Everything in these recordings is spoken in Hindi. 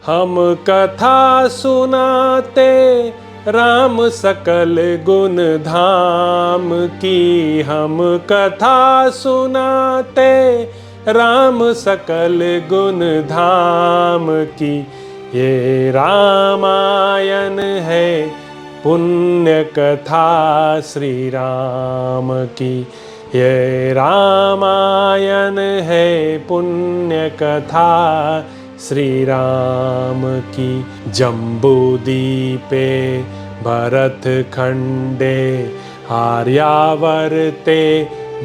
हम कथा सुनाते राम सकल गुण धाम की। हम कथा सुनाते राम सकल गुण धाम की। ये रामायण है पुण्य कथा श्री राम की। ये रामायण है पुण्य कथा श्री राम की। जम्बूदीपे भरत खंडे आर्यावर्ते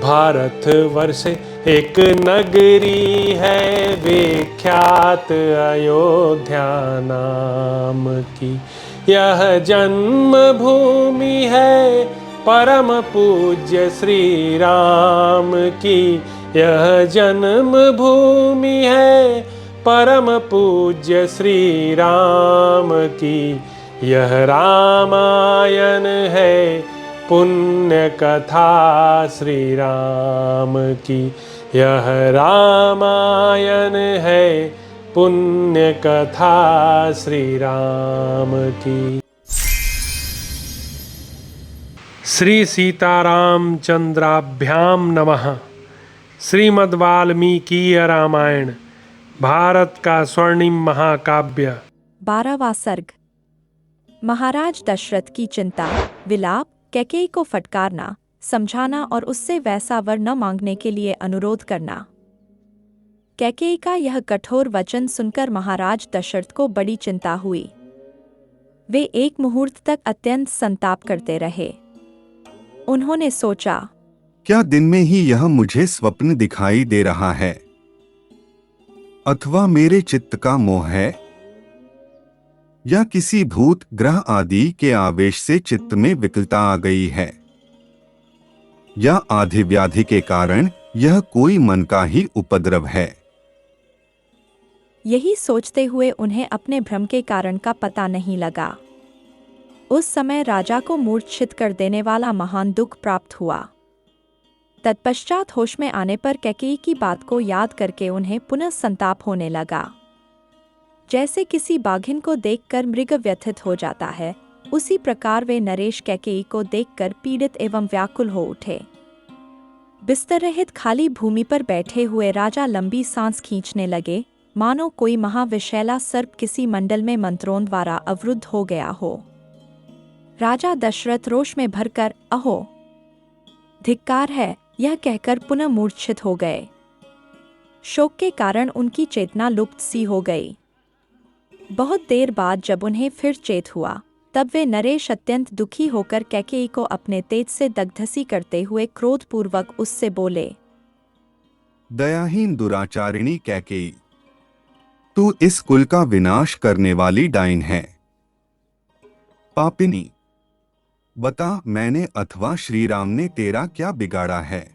भारतवर्षे एक नगरी है विख्यात अयोध्या नाम की। यह जन्म भूमि है परम पूज्य श्री राम की। यह जन्म भूमि है परम पूज्य श्री राम की। यह रामायण है पुण्य कथा श्री राम की। यह रामायण है पुण्य कथा श्री राम की। श्री सीताराम चंद्राभ्याम नमः। श्रीमद् वाल्मीकीय रामायण भारत का स्वर्णिम महाकाव्य। 12वां सर्ग। महाराज दशरथ की चिंता, विलाप, कैकेयी को फटकारना, समझाना और उससे वैसा वर न मांगने के लिए अनुरोध करना। कैकेयी का यह कठोर वचन सुनकर महाराज दशरथ को बड़ी चिंता हुई। वे एक मुहूर्त तक अत्यंत संताप करते रहे। उन्होंने सोचा, क्या दिन में ही यह मुझे स्वप्न दिखाई दे रहा है, अथवा मेरे चित्त का मोह है, या किसी भूत ग्रह आदि के आवेश से चित्त में विकलता आ गई है, या आधि व्याधि के कारण यह कोई मन का ही उपद्रव है। यही सोचते हुए उन्हें अपने भ्रम के कारण का पता नहीं लगा। उस समय राजा को मूर्छित कर देने वाला महान दुख प्राप्त हुआ। तत्पश्चात होश में आने पर कैकेयी की बात को याद करके उन्हें पुनः संताप होने लगा। जैसे किसी बाघिन को देखकर मृग व्यथित हो जाता है, उसी प्रकार वे नरेश कैकेयी को देखकर पीड़ित एवं व्याकुल हो उठे। बिस्तर रहित खाली भूमि पर बैठे हुए राजा लंबी सांस खींचने लगे, मानो कोई महाविषैला सर्प किसी मंडल में मंत्रों द्वारा अवरुद्ध हो गया हो। राजा दशरथ रोष में भरकर अहो धिक्कार है, यह कहकर पुनः मूर्छित हो गए। शोक के कारण उनकी चेतना लुप्त सी हो गई। बहुत देर बाद जब उन्हें फिर चेत हुआ, तब वे नरेश अत्यंत दुखी होकर कैकेयी को अपने तेज से दग्धसी करते हुए क्रोधपूर्वक उससे बोले, दयाहीन दुराचारिणी कैकेयी, तू इस कुल का विनाश करने वाली डाइन है। पापिनी, बता मैंने अथवा श्री राम ने तेरा क्या बिगाड़ा है?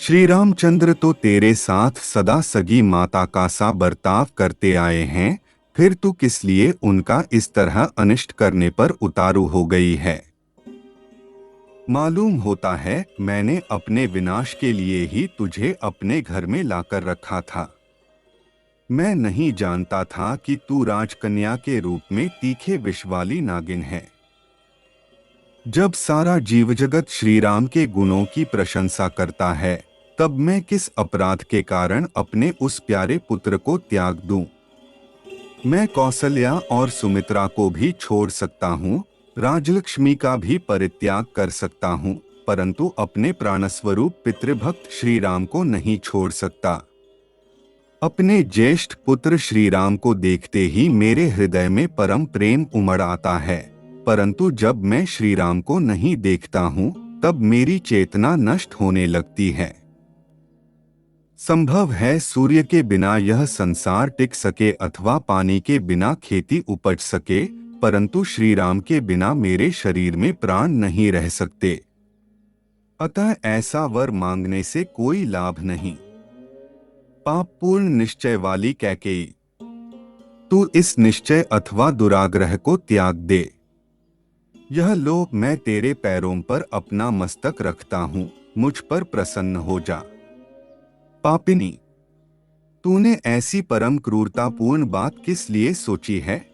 श्री रामचंद्र तो तेरे साथ सदा सगी माता का सा बर्ताव करते आए हैं, फिर तू किस लिए उनका इस तरह अनिष्ट करने पर उतारू हो गई है? मालूम होता है मैंने अपने विनाश के लिए ही तुझे अपने घर में लाकर रखा था। मैं नहीं जानता था कि तू राजकन्या के रूप में तीखे विष वाली नागिन है। जब सारा जीव जगत श्री राम के गुणों की प्रशंसा करता है, तब मैं किस अपराध के कारण अपने उस प्यारे पुत्र को त्याग दूं? मैं कौसल्या और सुमित्रा को भी छोड़ सकता हूँ, राजलक्ष्मी का भी परित्याग कर सकता हूँ, परंतु अपने प्राणस्वरूप पितृभक्त श्री राम को नहीं छोड़ सकता। अपने ज्येष्ठ पुत्र श्री राम को देखते ही मेरे हृदय में परम प्रेम उमड़ आता है, परंतु जब मैं श्री राम को नहीं देखता हूँ, तब मेरी चेतना नष्ट होने लगती है। संभव है सूर्य के बिना यह संसार टिक सके अथवा पानी के बिना खेती उपज सके, परंतु श्री राम के बिना मेरे शरीर में प्राण नहीं रह सकते। अतः ऐसा वर मांगने से कोई लाभ नहीं। पापपूर्ण निश्चय वाली कैकेयी, तू इस निश्चय अथवा दुराग्रह को त्याग दे। यह लो मैं तेरे पैरों पर अपना मस्तक रखता हूँ, मुझ पर प्रसन्न हो जा। पापिनी, तूने ऐसी परम क्रूरतापूर्ण बात किस लिए सोची है?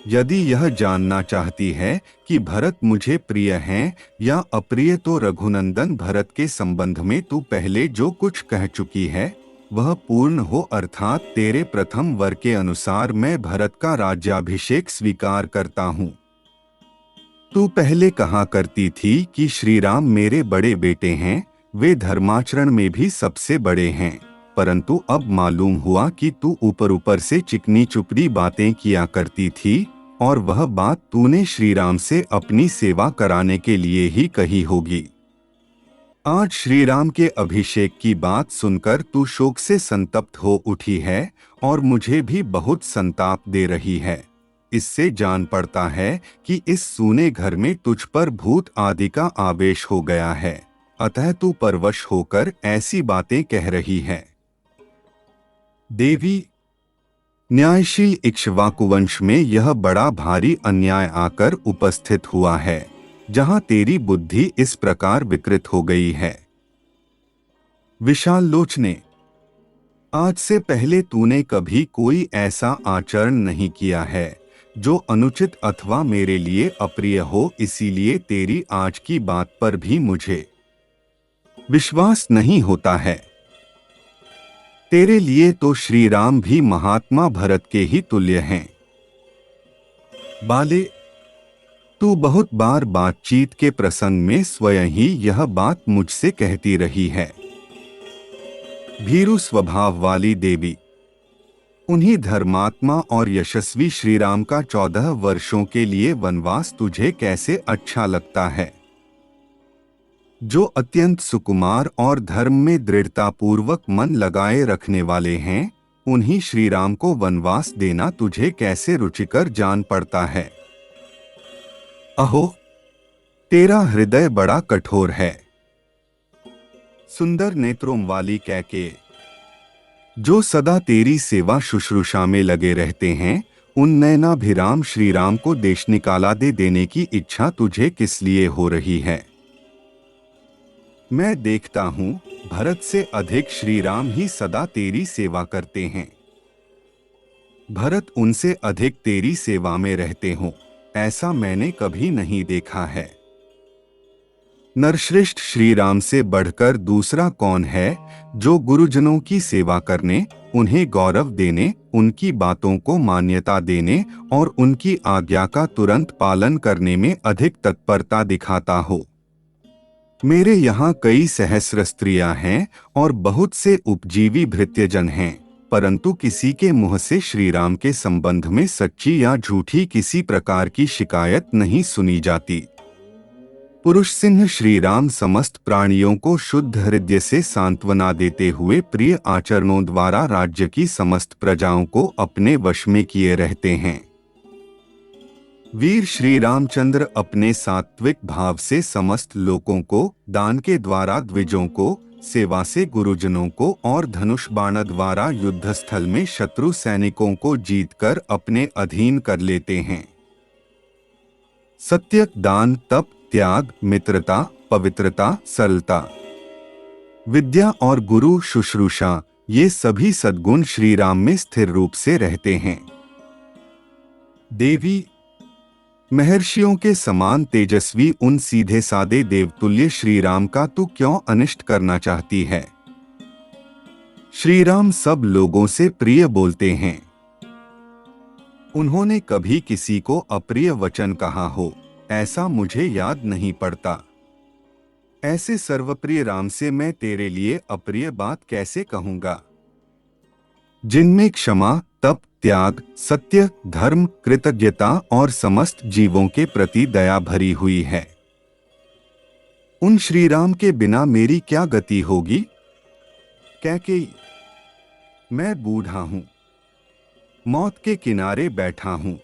यदि यह जानना चाहती है कि भरत मुझे प्रिय हैं या अप्रिय, तो रघुनंदन भरत के संबंध में तू पहले जो कुछ कह चुकी है वह पूर्ण हो, अर्थात तेरे प्रथम वर के अनुसार मैं भरत का राज्याभिषेक स्वीकार करता हूँ। तू पहले कहा करती थी कि श्री राम मेरे बड़े बेटे हैं, वे धर्माचरण में भी सबसे बड़े हैं, परंतु अब मालूम हुआ कि तू ऊपर ऊपर से चिकनी चुपड़ी बातें किया करती थी और वह बात तूने श्री राम से अपनी सेवा कराने के लिए ही कही होगी। आज श्री राम के अभिषेक की बात सुनकर तू शोक से संतप्त हो उठी है और मुझे भी बहुत संताप दे रही है। इससे जान पड़ता है कि इस सूने घर में तुझ पर भूत आदि का आवेश हो गया है, अतः तू परवश होकर ऐसी बातें कह रही है। देवी, न्यायशील इक्ष्वाकुवंश में यह बड़ा भारी अन्याय आकर उपस्थित हुआ है, जहां तेरी बुद्धि इस प्रकार विकृत हो गई है। विशाल लोचने, आज से पहले तूने कभी कोई ऐसा आचरण नहीं किया है जो अनुचित अथवा मेरे लिए अप्रिय हो, इसीलिए तेरी आज की बात पर भी मुझे विश्वास नहीं होता है। तेरे लिए तो श्री राम भी महात्मा भरत के ही तुल्य हैं। बाले, तू बहुत बार बातचीत के प्रसंग में स्वयं ही यह बात मुझसे कहती रही है। भीरु स्वभाव वाली देवी, उन्हीं धर्मात्मा और यशस्वी श्री राम का 14 वर्षों के लिए वनवास तुझे कैसे अच्छा लगता है? जो अत्यंत सुकुमार और धर्म में दृढ़तापूर्वक मन लगाए रखने वाले हैं, उन्हीं श्री राम को वनवास देना तुझे कैसे रुचिकर जान पड़ता है। अहो, तेरा हृदय बड़ा कठोर है। सुंदर नेत्रों वाली कैके, जो सदा तेरी सेवा शुश्रूषा में लगे रहते हैं, उन नयनाभिराम श्री राम को देश निकाला दे देने की इच्छा तुझे किस लिए हो रही है? मैं देखता हूं भरत से अधिक श्री राम ही सदा तेरी सेवा करते हैं। भरत उनसे अधिक तेरी सेवा में रहते हों, ऐसा मैंने कभी नहीं देखा है। नरश्रेष्ठ श्री राम से बढ़कर दूसरा कौन है जो गुरुजनों की सेवा करने, उन्हें गौरव देने, उनकी बातों को मान्यता देने और उनकी आज्ञा का तुरंत पालन करने में अधिक तत्परता दिखाता हो। मेरे यहाँ कई सहस्र स्त्रियां हैं और बहुत से उपजीवी भृत्यजन हैं, परंतु किसी के मुंह से श्री राम के संबंध में सच्ची या झूठी किसी प्रकार की शिकायत नहीं सुनी जाती। पुरुष सिंह श्री राम समस्त प्राणियों को शुद्ध हृदय से सांत्वना देते हुए प्रिय आचरणों द्वारा राज्य की समस्त प्रजाओं को अपने वश में किए रहते हैं। वीर श्री रामचंद्र अपने सात्विक भाव से समस्त लोगों को, दान के द्वारा द्विजों को, सेवा से गुरुजनों को और धनुष बाण द्वारा युद्धस्थल में शत्रु सैनिकों को जीतकर अपने अधीन कर लेते हैं। सत्य, दान, तप, त्याग, मित्रता, पवित्रता, सरलता, विद्या और गुरु शुश्रूषा, ये सभी सद्गुण श्री राम में स्थिर रूप से रहते हैं। देवी, महर्षियों के समान तेजस्वी उन सीधे सादे देवतुल्य श्री राम का तू क्यों अनिष्ट करना चाहती है? श्री राम सब लोगों से प्रिय बोलते हैं। उन्होंने कभी किसी को अप्रिय वचन कहा हो, ऐसा मुझे याद नहीं पड़ता। ऐसे सर्वप्रिय राम से मैं तेरे लिए अप्रिय बात कैसे कहूंगा, जिनमें क्षमा, तप, त्याग, सत्य, धर्म, कृतज्ञता और समस्त जीवों के प्रति दया भरी हुई है। उन श्री राम के बिना मेरी क्या गति होगी? कैकेयी, मैं बूढ़ा हूं, मौत के किनारे बैठा हूं।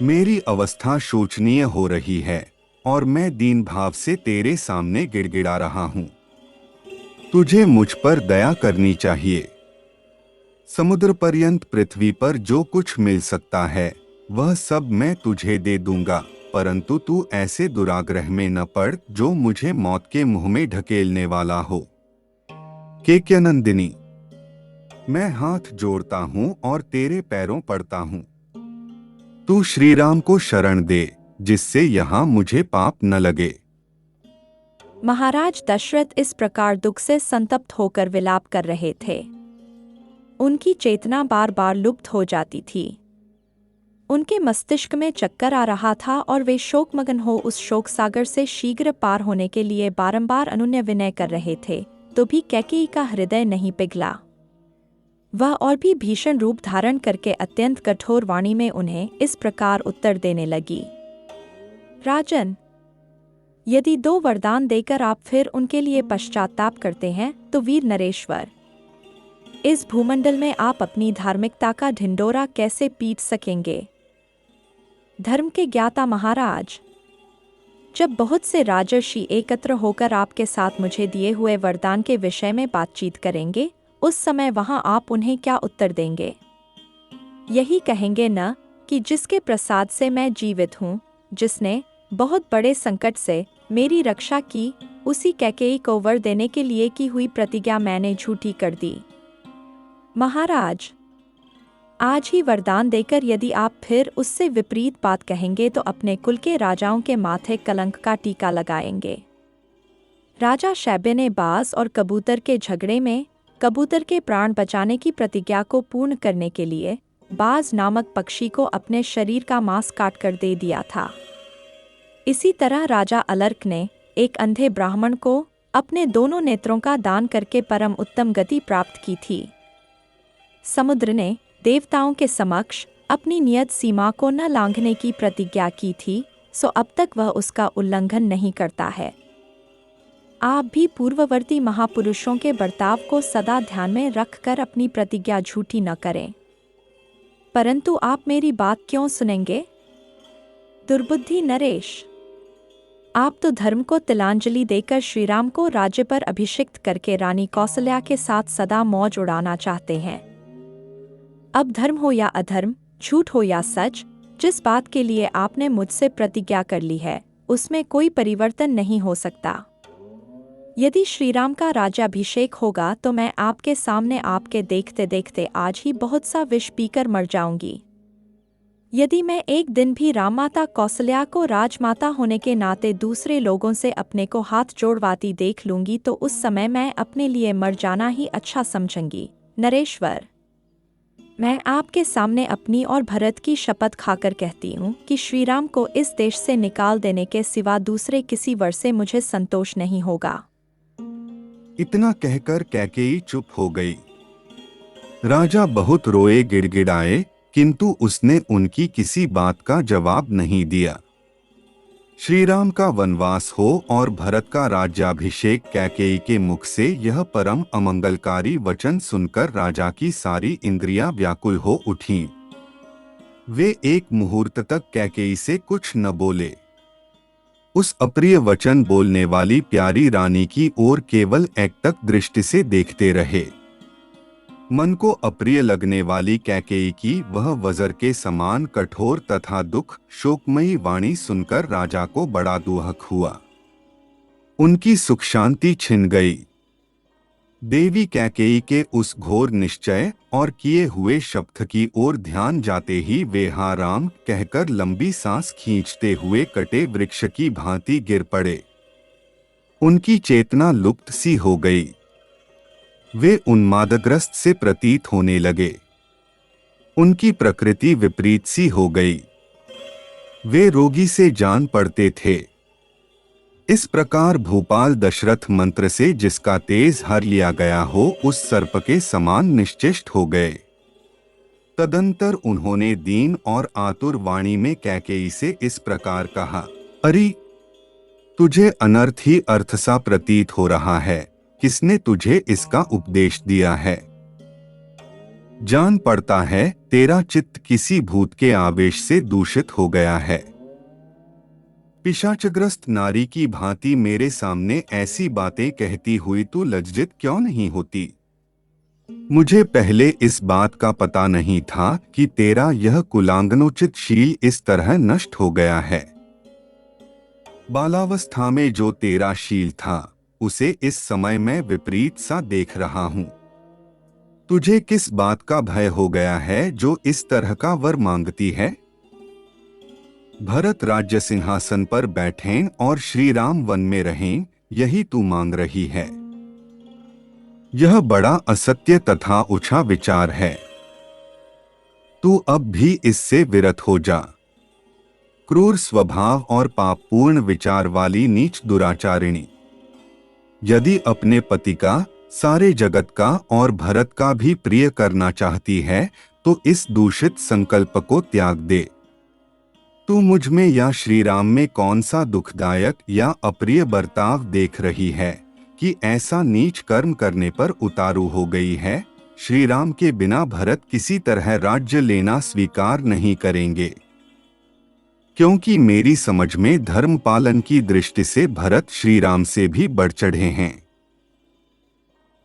मेरी अवस्था शोचनीय हो रही है और मैं दीन भाव से तेरे सामने गिड़गिड़ा रहा हूं। तुझे मुझ पर दया करनी चाहिए। समुद्र पर्यंत पृथ्वी पर जो कुछ मिल सकता है वह सब मैं तुझे दे दूंगा, परंतु तू ऐसे दुराग्रह में न पड़ जो मुझे मौत के मुंह में ढकेलने वाला हो। केक्यनंदिनी, मैं हाथ जोड़ता हूँ और तेरे पैरों पड़ता हूँ। तू श्री राम को शरण दे, जिससे यहाँ मुझे पाप न लगे। महाराज दशरथ इस प्रकार दुख से संतप्त होकर विलाप कर रहे थे। उनकी चेतना बार बार लुप्त हो जाती थी। उनके मस्तिष्क में चक्कर आ रहा था और वे शोकमग्न हो उस शोक सागर से शीघ्र पार होने के लिए बारंबार अनुनय विनय कर रहे थे, तो भी कैकेयी का हृदय नहीं पिघला। वह और भी भीषण रूप धारण करके अत्यंत कठोर वाणी में उन्हें इस प्रकार उत्तर देने लगी। राजन, यदि 2 वरदान देकर आप फिर उनके लिए पश्चाताप करते हैं तो वीर नरेश्वर, इस भूमंडल में आप अपनी धार्मिकता का ढिंडोरा कैसे पीट सकेंगे? धर्म के ज्ञाता महाराज, जब बहुत से राजर्षि एकत्र होकर आपके साथ मुझे दिए हुए वरदान के विषय में बातचीत करेंगे, उस समय वहां आप उन्हें क्या उत्तर देंगे? यही कहेंगे न कि जिसके प्रसाद से मैं जीवित हूँ, जिसने बहुत बड़े संकट से मेरी रक्षा की, उसी कैकेयी को वर देने के लिए की हुई प्रतिज्ञा मैंने झूठी कर दी। महाराज, आज ही वरदान देकर यदि आप फिर उससे विपरीत बात कहेंगे तो अपने कुल के राजाओं के माथे कलंक का टीका लगाएंगे। राजा शैब्य ने बाज और कबूतर के झगड़े में कबूतर के प्राण बचाने की प्रतिज्ञा को पूर्ण करने के लिए बाज नामक पक्षी को अपने शरीर का मांस काटकर दे दिया था। इसी तरह राजा अलर्क ने एक अंधे ब्राह्मण को अपने दोनों नेत्रों का दान करके परम उत्तम गति प्राप्त की थी। समुद्र ने देवताओं के समक्ष अपनी नियत सीमा को न लांघने की प्रतिज्ञा की थी, सो अब तक वह उसका उल्लंघन नहीं करता है। आप भी पूर्ववर्ती महापुरुषों के बर्ताव को सदा ध्यान में रखकर अपनी प्रतिज्ञा झूठी न करें। परंतु आप मेरी बात क्यों सुनेंगे? दुर्बुद्धि नरेश, आप तो धर्म को तिलांजलि देकर श्रीराम को राज्य पर अभिषिक्त करके रानी कौसल्या के साथ सदा मौज उड़ाना चाहते हैं। अब धर्म हो या अधर्म, झूठ हो या सच, जिस बात के लिए आपने मुझसे प्रतिज्ञा कर ली है, उसमें कोई परिवर्तन नहीं हो सकता। यदि श्रीराम का राज्याभिषेक होगा तो मैं आपके सामने आपके देखते देखते आज ही बहुत सा विष पीकर मर जाऊंगी। यदि मैं एक दिन भी राममाता कौसल्या को राजमाता होने के नाते दूसरे लोगों से अपने को हाथ जोड़वाती देख लूंगी तो उस समय मैं अपने लिए मर जाना ही अच्छा समझूंगी। नरेश्वर, मैं आपके सामने अपनी और भरत की शपथ खाकर कहती हूँ कि श्रीराम को इस देश से निकाल देने के सिवा दूसरे किसी वर से मुझे संतोष नहीं होगा। इतना कहकर कैकेयी चुप हो गई। राजा बहुत रोए, गिड़गिड़ाए, किंतु उसने उनकी किसी बात का जवाब नहीं दिया। श्रीराम का वनवास हो और भरत का राज्याभिषेक, कैकेयी के मुख से यह परम अमंगलकारी वचन सुनकर राजा की सारी इंद्रियां व्याकुल हो उठीं। वे एक मुहूर्त तक कैकेयी से कुछ न बोले। उस अप्रिय वचन बोलने वाली प्यारी रानी की ओर केवल एकटक दृष्टि से देखते रहे। मन को अप्रिय लगने वाली कैकेयी की वह वज्र के समान कठोर तथा दुख शोकमयी वाणी सुनकर राजा को बड़ा दुहक हुआ। उनकी सुख शांति छिन गई। देवी कैकेयी के उस घोर निश्चय और किए हुए शपथ की ओर ध्यान जाते ही वे "हा राम" कहकर लंबी सांस खींचते हुए कटे वृक्ष की भांति गिर पड़े। उनकी चेतना लुप्त सी हो गई। वे उन्मादग्रस्त से प्रतीत होने लगे। उनकी प्रकृति विपरीत सी हो गई। वे रोगी से जान पड़ते थे। इस प्रकार भूपाल दशरथ मंत्र से जिसका तेज हर लिया गया हो उस सर्प के समान निश्चेष्ट हो गए। तदंतर उन्होंने दीन और आतुर वाणी में कैकेयी से इस प्रकार कहा, अरे तुझे अनर्थ ही अर्थ सा प्रतीत हो रहा है। किसने तुझे इसका उपदेश दिया है? जान पड़ता है तेरा चित्त किसी भूत के आवेश से दूषित हो गया है। पिशाचग्रस्त नारी की भांति मेरे सामने ऐसी बातें कहती हुई तू लज्जित क्यों नहीं होती? मुझे पहले इस बात का पता नहीं था कि तेरा यह कुलांगनोचित शील इस तरह नष्ट हो गया है। बालावस्था में जो तेरा शील था उसे इस समय मैं विपरीत सा देख रहा हूं। तुझे किस बात का भय हो गया है जो इस तरह का वर मांगती है? भरत राज्य सिंहासन पर बैठें और श्री राम वन में रहें, यही तू मांग रही है। यह बड़ा असत्य तथा उछा विचार है। तू अब भी इससे विरत हो जा। क्रूर स्वभाव और पापपूर्ण विचार वाली नीच दुराचारिणी, यदि अपने पति का, सारे जगत का और भरत का भी प्रिय करना चाहती है तो इस दूषित संकल्प को त्याग दे। तू मुझ में या श्री राम में कौन सा दुखदायक या अप्रिय बर्ताव देख रही है कि ऐसा नीच कर्म करने पर उतारू हो गई है? श्री राम के बिना भरत किसी तरह राज्य लेना स्वीकार नहीं करेंगे, क्योंकि मेरी समझ में धर्म पालन की दृष्टि से भरत श्री राम से भी बढ़ चढ़े हैं।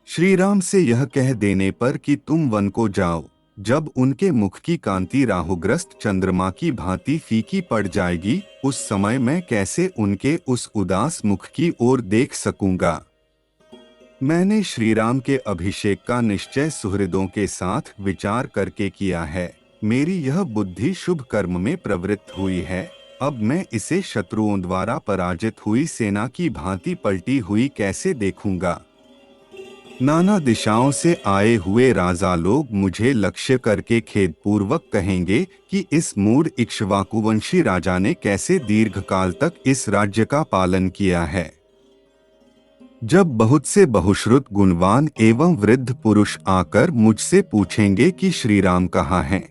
श्री राम से यह कह देने पर कि तुम वन को जाओ, जब उनके मुख की कांति राहुग्रस्त चंद्रमा की भांति फीकी पड़ जाएगी, उस समय मैं कैसे उनके उस उदास मुख की ओर देख सकूंगा? मैंने श्री राम के अभिषेक का निश्चय सुहृदों के साथ विचार करके किया है। मेरी यह बुद्धि शुभ कर्म में प्रवृत्त हुई है। अब मैं इसे शत्रुओं द्वारा पराजित हुई सेना की भांति पलटी हुई कैसे देखूंगा? नाना दिशाओं से आए हुए राजा लोग मुझे लक्ष्य करके खेदपूर्वक कहेंगे कि इस मूढ़ इक्ष्वाकुवंशी राजा ने कैसे दीर्घकाल तक इस राज्य का पालन किया है। जब बहुत से बहुश्रुत गुणवान एवं वृद्ध पुरुष आकर मुझसे पूछेंगे कि श्री राम कहाँ हैं,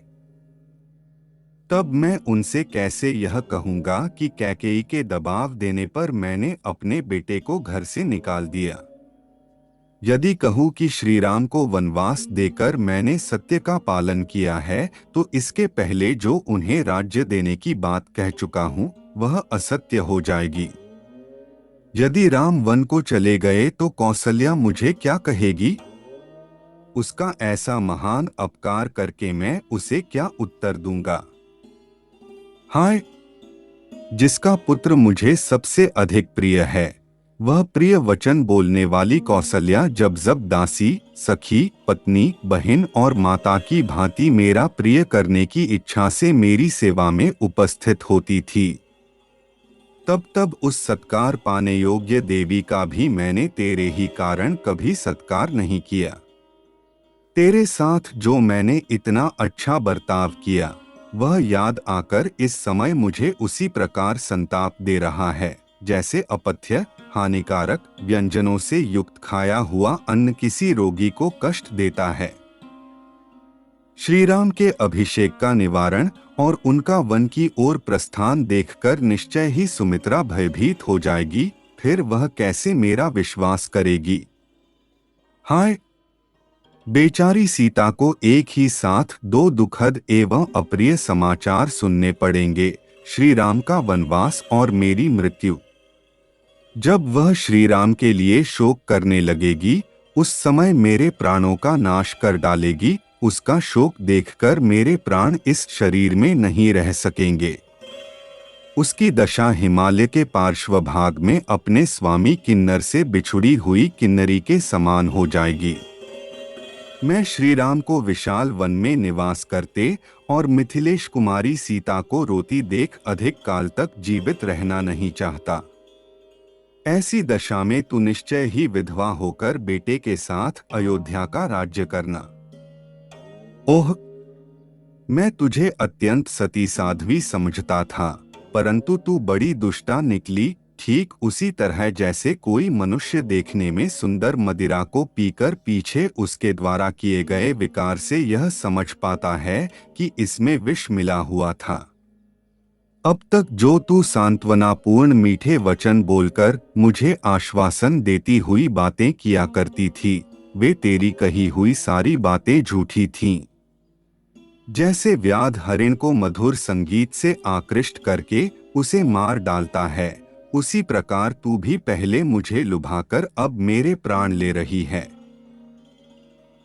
तब मैं उनसे कैसे यह कहूंगा कि कैकेयी के दबाव देने पर मैंने अपने बेटे को घर से निकाल दिया? यदि कहूं कि श्री राम को वनवास देकर मैंने सत्य का पालन किया है, तो इसके पहले जो उन्हें राज्य देने की बात कह चुका हूं वह असत्य हो जाएगी। यदि राम वन को चले गए तो कौसल्या मुझे क्या कहेगी? उसका ऐसा महान अपकार करके मैं उसे क्या उत्तर दूंगा? हाय, जिसका पुत्र मुझे सबसे अधिक प्रिय है, वह प्रिय वचन बोलने वाली कौसल्या जब जब दासी, सखी, पत्नी, बहन और माता की भांति मेरा प्रिय करने की इच्छा से मेरी सेवा में उपस्थित होती थी, तब तब उस सत्कार पाने योग्य देवी का भी मैंने तेरे ही कारण कभी सत्कार नहीं किया। तेरे साथ जो मैंने इतना अच्छा बर्ताव किया, वह याद आकर इस समय मुझे उसी प्रकार संताप दे रहा है जैसे अपथ्य, हानिकारक व्यंजनों से युक्त खाया हुआ अन्न किसी रोगी को कष्ट देता है। श्री राम के अभिषेक का निवारण और उनका वन की ओर प्रस्थान देखकर निश्चय ही सुमित्रा भयभीत हो जाएगी, फिर वह कैसे मेरा विश्वास करेगी? हाय, बेचारी सीता को एक ही साथ दो दुखद एवं अप्रिय समाचार सुनने पड़ेंगे, श्री राम का वनवास और मेरी मृत्यु। जब वह श्री राम के लिए शोक करने लगेगी, उस समय मेरे प्राणों का नाश कर डालेगी। उसका शोक देखकर मेरे प्राण इस शरीर में नहीं रह सकेंगे। उसकी दशा हिमालय के पार्श्व भाग में अपने स्वामी किन्नर से बिछुड़ी हुई किन्नरी के समान हो जाएगी। मैं श्री राम को विशाल वन में निवास करते और मिथिलेश कुमारी सीता को रोती देख अधिक काल तक जीवित रहना नहीं चाहता। ऐसी दशा में तू निश्चय ही विधवा होकर बेटे के साथ अयोध्या का राज्य करना। ओह, मैं तुझे अत्यंत सती साध्वी समझता था, परंतु तू बड़ी दुष्टा निकली, ठीक उसी तरह जैसे कोई मनुष्य देखने में सुंदर मदिरा को पीकर पीछे उसके द्वारा किए गए विकार से यह समझ पाता है कि इसमें विष मिला हुआ था। अब तक जो तू सांत्वनापूर्ण मीठे वचन बोलकर मुझे आश्वासन देती हुई बातें किया करती थी, वे तेरी कही हुई सारी बातें झूठी थीं। जैसे व्याध हरिण को मधुर संगीत से आकृष्ट करके उसे मार डालता है, उसी प्रकार तू भी पहले मुझे लुभाकर अब मेरे प्राण ले रही है।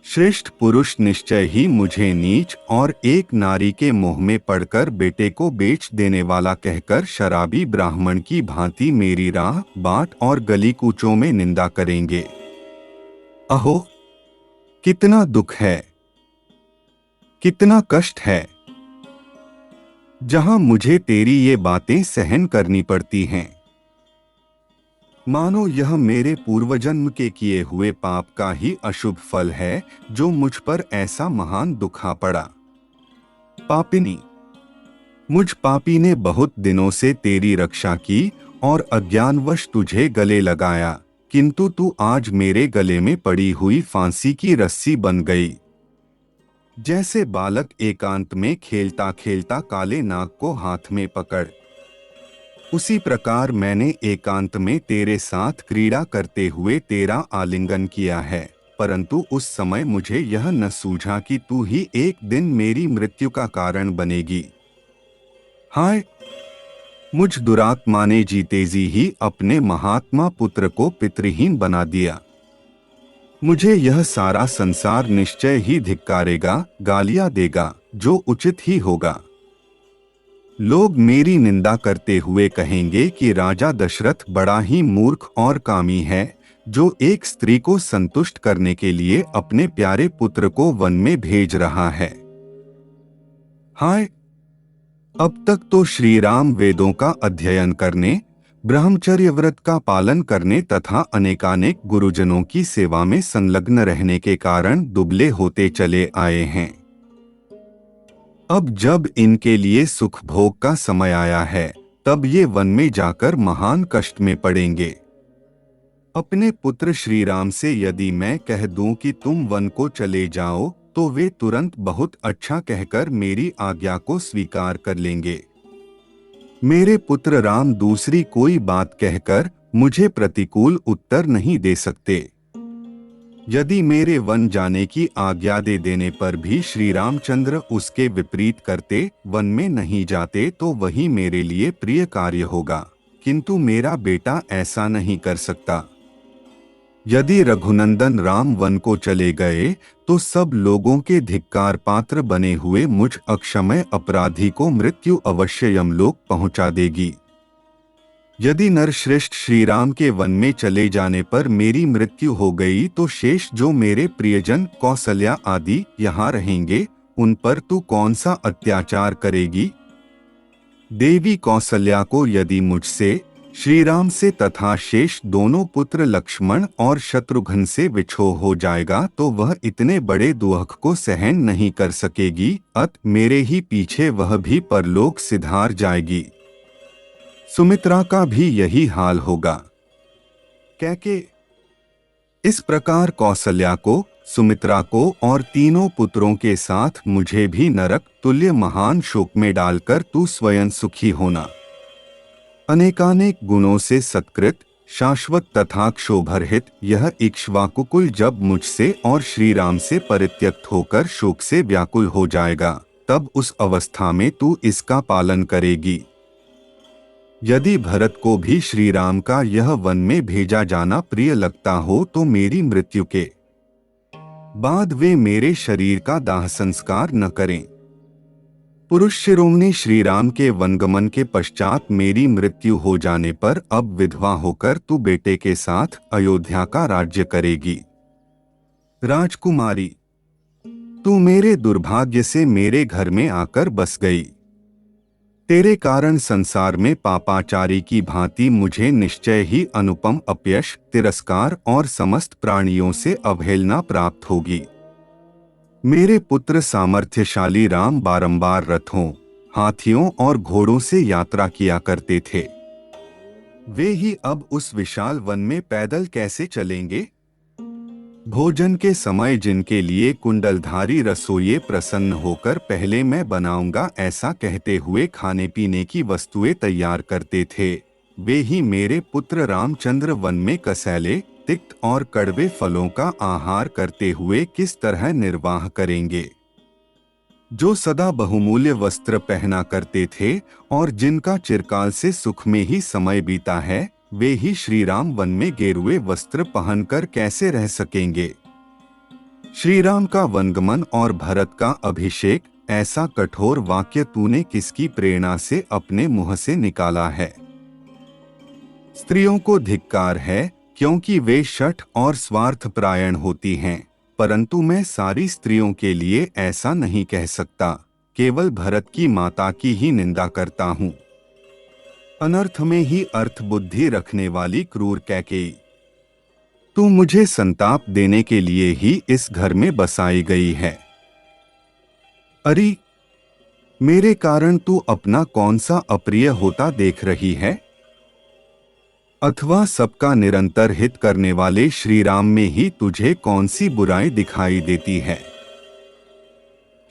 श्रेष्ठ पुरुष निश्चय ही मुझे नीच और एक नारी के मोह में पड़कर बेटे को बेच देने वाला कहकर शराबी ब्राह्मण की भांति मेरी राह, बाट और गली कूचों में निंदा करेंगे। अहो, कितना दुख है, कितना कष्ट है, जहां मुझे तेरी ये बातें सहन करनी पड़ती हैं। मानो यह मेरे पूर्वजन्म के किए हुए पाप का ही अशुभ फल है जो मुझ पर ऐसा महान दुख आ पड़ा। पापिनी, मुझ पापी ने बहुत दिनों से तेरी रक्षा की और अज्ञानवश तुझे गले लगाया, किंतु तू आज मेरे गले में पड़ी हुई फांसी की रस्सी बन गई। जैसे बालक एकांत में खेलता खेलता काले नाग को हाथ में पकड़, उसी प्रकार मैंने एकांत में तेरे साथ क्रीड़ा करते हुए तेरा आलिंगन किया है, परंतु उस समय मुझे यह न सूझा कि तू ही एक दिन मेरी मृत्यु का कारण बनेगी। हाय, मुझ दुरात्मा ने जीते जी ही अपने महात्मा पुत्र को पितृहीन बना दिया। मुझे यह सारा संसार निश्चय ही धिक्कारेगा, गालियां देगा, जो उचित ही होगा। लोग मेरी निंदा करते हुए कहेंगे कि राजा दशरथ बड़ा ही मूर्ख और कामी है, जो एक स्त्री को संतुष्ट करने के लिए अपने प्यारे पुत्र को वन में भेज रहा है। हाय, अब तक तो श्री राम वेदों का अध्ययन करने, ब्रह्मचर्य व्रत का पालन करने तथा अनेकानेक गुरुजनों की सेवा में संलग्न रहने के कारण दुबले होते चले आए हैं। अब जब इनके लिए सुख भोग का समय आया है, तब ये वन में जाकर महान कष्ट में पड़ेंगे। अपने पुत्र श्री राम से यदि मैं कह दूं कि तुम वन को चले जाओ, तो वे तुरंत बहुत अच्छा कहकर मेरी आज्ञा को स्वीकार कर लेंगे। मेरे पुत्र राम दूसरी कोई बात कहकर मुझे प्रतिकूल उत्तर नहीं दे सकते। यदि मेरे वन जाने की आज्ञा दे देने पर भी श्री रामचंद्र उसके विपरीत करते, वन में नहीं जाते, तो वही मेरे लिए प्रिय कार्य होगा, किंतु मेरा बेटा ऐसा नहीं कर सकता। यदि रघुनंदन राम वन को चले गए, तो सब लोगों के धिक्कार पात्र बने हुए मुझ अक्षमय अपराधी को मृत्यु अवश्य यमलोक पहुंचा देगी। यदि नरश्रेष्ठ श्री राम के वन में चले जाने पर मेरी मृत्यु हो गई, तो शेष जो मेरे प्रियजन कौसल्या आदि यहाँ रहेंगे, उन पर तू कौन सा अत्याचार करेगी? देवी कौसल्या को यदि मुझसे, श्री राम से तथा शेष दोनों पुत्र लक्ष्मण और शत्रुघ्न से विछोह हो जाएगा, तो वह इतने बड़े दुख को सहन नहीं कर सकेगी, अत मेरे ही पीछे वह भी परलोक सिधार जाएगी। सुमित्रा का भी यही हाल होगा। कैके इस प्रकार कौसल्या को, सुमित्रा को और तीनों पुत्रों के साथ मुझे भी नरक तुल्य महान शोक में डालकर तू स्वयं सुखी होना। अनेकानेक गुणों से सत्कृत, शाश्वत तथा क्षोभरहित यह इक्ष्वाकुकुल जब मुझसे और श्री राम से परित्यक्त होकर शोक से व्याकुल हो जाएगा, तब उस अवस्था में तू इसका पालन करेगी। यदि भरत को भी श्री राम का यह वन में भेजा जाना प्रिय लगता हो, तो मेरी मृत्यु के बाद वे मेरे शरीर का दाह संस्कार न करें। पुरुष शिरोमणि श्री राम के वनगमन के पश्चात मेरी मृत्यु हो जाने पर अब विधवा होकर तू बेटे के साथ अयोध्या का राज्य करेगी। राजकुमारी, तू मेरे दुर्भाग्य से मेरे घर में आकर बस गई। तेरे कारण संसार में पापाचारी की भांति मुझे निश्चय ही अनुपम अपयश, तिरस्कार और समस्त प्राणियों से अवहेलना प्राप्त होगी। मेरे पुत्र सामर्थ्यशाली राम बारंबार रथों, हाथियों और घोड़ों से यात्रा किया करते थे। वे ही अब उस विशाल वन में पैदल कैसे चलेंगे? भोजन के समय जिनके लिए कुंडलधारी रसोइये प्रसन्न होकर पहले मैं बनाऊंगा ऐसा कहते हुए खाने पीने की वस्तुएं तैयार करते थे, वे ही मेरे पुत्र रामचंद्र वन में कसैले, तिक्त और कड़वे फलों का आहार करते हुए किस तरह निर्वाह करेंगे? जो सदा बहुमूल्य वस्त्र पहना करते थे और जिनका चिरकाल से सुख में ही समय बीता है, वे ही श्री राम वन में गेरुए वस्त्र पहनकर कैसे रह सकेंगे? श्री राम का वनगमन और भरत का अभिषेक, ऐसा कठोर वाक्य तूने किसकी प्रेरणा से अपने मुंह से निकाला है? स्त्रियों को धिक्कार है, क्योंकि वे शठ और स्वार्थपरायण होती हैं। परंतु मैं सारी स्त्रियों के लिए ऐसा नहीं कह सकता, केवल भरत की माता की ही निंदा करता हूँ। अनर्थ में ही अर्थ बुद्धि रखने वाली क्रूर कैकेयी, तू मुझे संताप देने के लिए ही इस घर में बसाई गई है। अरे, मेरे कारण तू अपना कौन सा अप्रिय होता देख रही है? अथवा सबका निरंतर हित करने वाले श्री राम में ही तुझे कौन सी बुराई दिखाई देती है?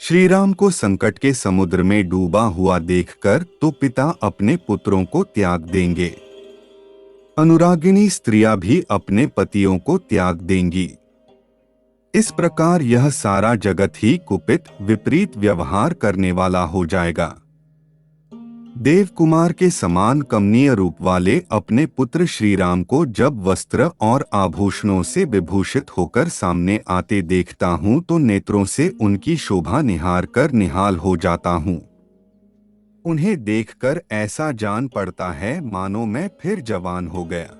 श्री राम को संकट के समुद्र में डूबा हुआ देखकर तो पिता अपने पुत्रों को त्याग देंगे, अनुरागिणी स्त्रियां भी अपने पतियों को त्याग देंगी। इस प्रकार यह सारा जगत ही कुपित विपरीत व्यवहार करने वाला हो जाएगा। देव कुमार के समान कमनीय रूप वाले अपने पुत्र श्री राम को जब वस्त्र और आभूषणों से विभूषित होकर सामने आते देखता हूँ तो नेत्रों से उनकी शोभा निहार कर निहाल हो जाता हूँ। उन्हें देखकर ऐसा जान पड़ता है मानो मैं फिर जवान हो गया।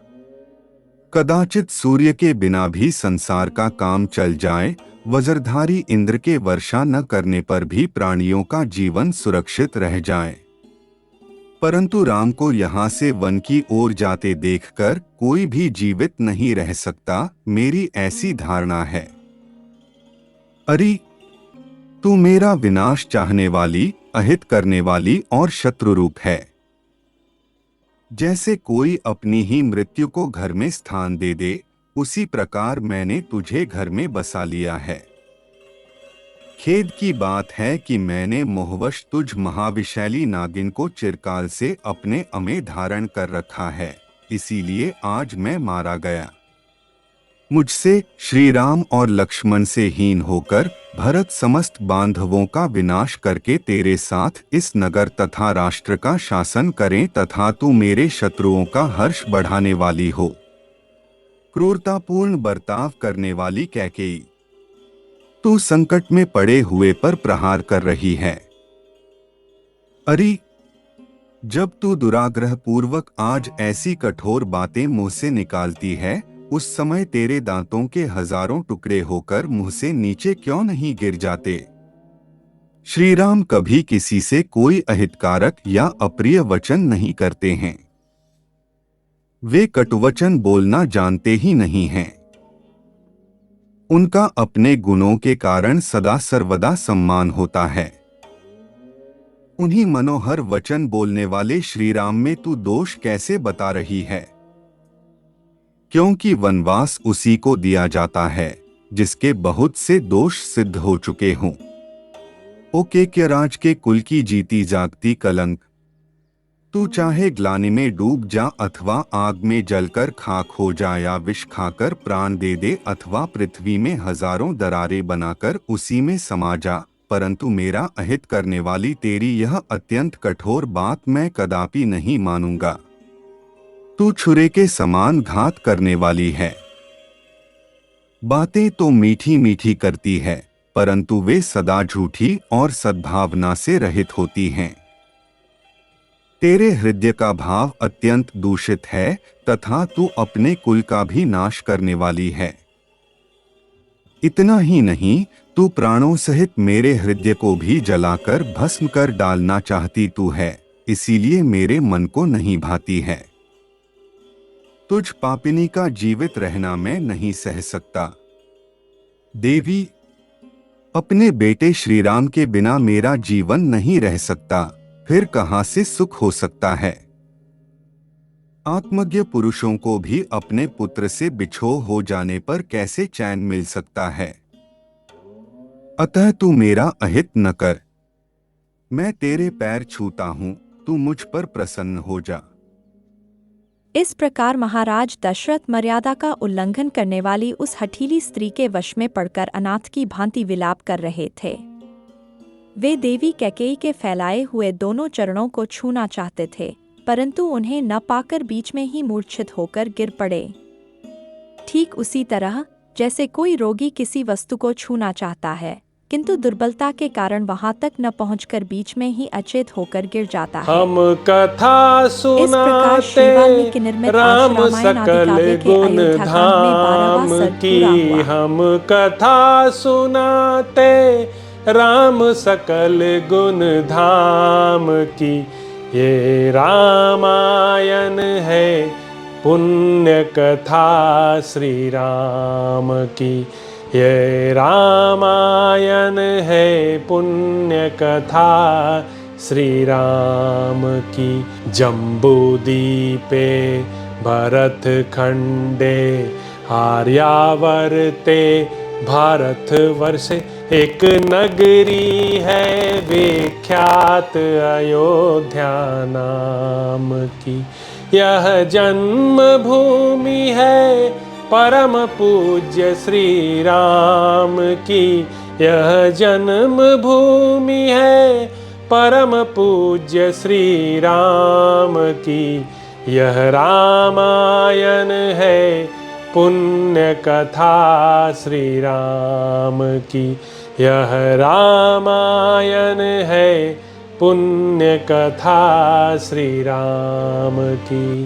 कदाचित सूर्य के बिना भी संसार का काम चल जाए, वज्रधारी इंद्र के वर्षा न करने पर भी प्राणियों का जीवन सुरक्षित रह जाए, परंतु राम को यहाँ से वन की ओर जाते देखकर कोई भी जीवित नहीं रह सकता, मेरी ऐसी धारणा है। अरे, तू मेरा विनाश चाहने वाली, अहित करने वाली और शत्रुरूप है। जैसे कोई अपनी ही मृत्यु को घर में स्थान दे दे, उसी प्रकार मैंने तुझे घर में बसा लिया है। खेद की बात है कि मैंने मोहवश तुझ महाविशैली नागिन को चिरकाल से अपने अमे धारण कर रखा है, इसीलिए आज मैं मारा गया। मुझसे, श्री राम और लक्ष्मण से हीन होकर भरत समस्त बांधवों का विनाश करके तेरे साथ इस नगर तथा राष्ट्र का शासन करें तथा तू मेरे शत्रुओं का हर्ष बढ़ाने वाली हो। क्रूरतापूर्ण बर्ताव करने वाली कैकेयी, तू संकट में पड़े हुए पर प्रहार कर रही है। अरे, जब तू दुराग्रह पूर्वक आज ऐसी कठोर बातें मुंह से निकालती है, उस समय तेरे दांतों के हजारों टुकड़े होकर मुंह से नीचे क्यों नहीं गिर जाते? श्री राम कभी किसी से कोई अहितकारक या अप्रिय वचन नहीं करते हैं। वे कटुवचन बोलना जानते ही नहीं हैं। उनका अपने गुणों के कारण सदा सर्वदा सम्मान होता है। उन्हीं मनोहर वचन बोलने वाले श्री राम में तू दोष कैसे बता रही है? क्योंकि वनवास उसी को दिया जाता है जिसके बहुत से दोष सिद्ध हो चुके हों। ओ केकयराज के कुल की जीती जागती कलंक, तू चाहे ग्लानि में डूब जा अथवा आग में जलकर खाक हो जा या विष खाकर प्राण दे दे अथवा पृथ्वी में हजारों दरारें बनाकर उसी में समा जा, परंतु मेरा अहित करने वाली तेरी यह अत्यंत कठोर बात मैं कदापि नहीं मानूंगा। तू छुरे के समान घात करने वाली है। बातें तो मीठी मीठी करती है, परंतु वे सदा झूठी और सद्भावना से रहित होती हैं। तेरे हृदय का भाव अत्यंत दूषित है तथा तू अपने कुल का भी नाश करने वाली है। इतना ही नहीं, तू प्राणों सहित मेरे हृदय को भी जलाकर भस्म कर डालना चाहती तू है, इसीलिए मेरे मन को नहीं भाती है। तुझ पापिनी का जीवित रहना मैं नहीं सह सकता। देवी, अपने बेटे श्री राम के बिना मेरा जीवन नहीं रह सकता, फिर कहां से सुख हो सकता है? आत्मज्ञ पुरुषों को भी अपने पुत्र से बिछोह हो जाने पर कैसे चैन मिल सकता है? अतः तू मेरा अहित न कर। मैं तेरे पैर छूता हूं, तू मुझ पर प्रसन्न हो जा। इस प्रकार महाराज दशरथ मर्यादा का उल्लंघन करने वाली उस हठीली स्त्री के वश में पड़कर अनाथ की भांति विलाप कर रहे थे। वे देवी कैकेयी के फैलाए हुए दोनों चरणों को छूना चाहते थे, परंतु उन्हें न पाकर बीच में ही मूर्छित होकर गिर पड़े। ठीक उसी तरह जैसे कोई रोगी किसी वस्तु को छूना चाहता है, किंतु दुर्बलता के कारण वहां तक न पहुंचकर बीच में ही अचेत होकर गिर जाता है। हम कथा इस प्रकार श्री सुनाते वाल्मीकि निर्मित आज राम रामायण आदि सकल काव्य के गुण अयोध्याकांड में 12वां धाम सर्ग की। पूरा हुआ। हम कथा सुनाते राम सकल गुण धाम की। ये रामायण है पुण्य कथा श्री राम की। ये रामायण है पुण्य कथा श्री राम की। जम्बूदीपे भरत खंडे आर्यावर्ते भारत वर्षे। एक नगरी है विख्यात अयोध्या नाम की। यह जन्म भूमि है परम पूज्य श्री राम की। यह जन्म भूमि है परम पूज्य श्री राम की। यह रामायण है पुण्य कथा श्री राम की। यह रामायण है पुण्य कथा श्री राम की।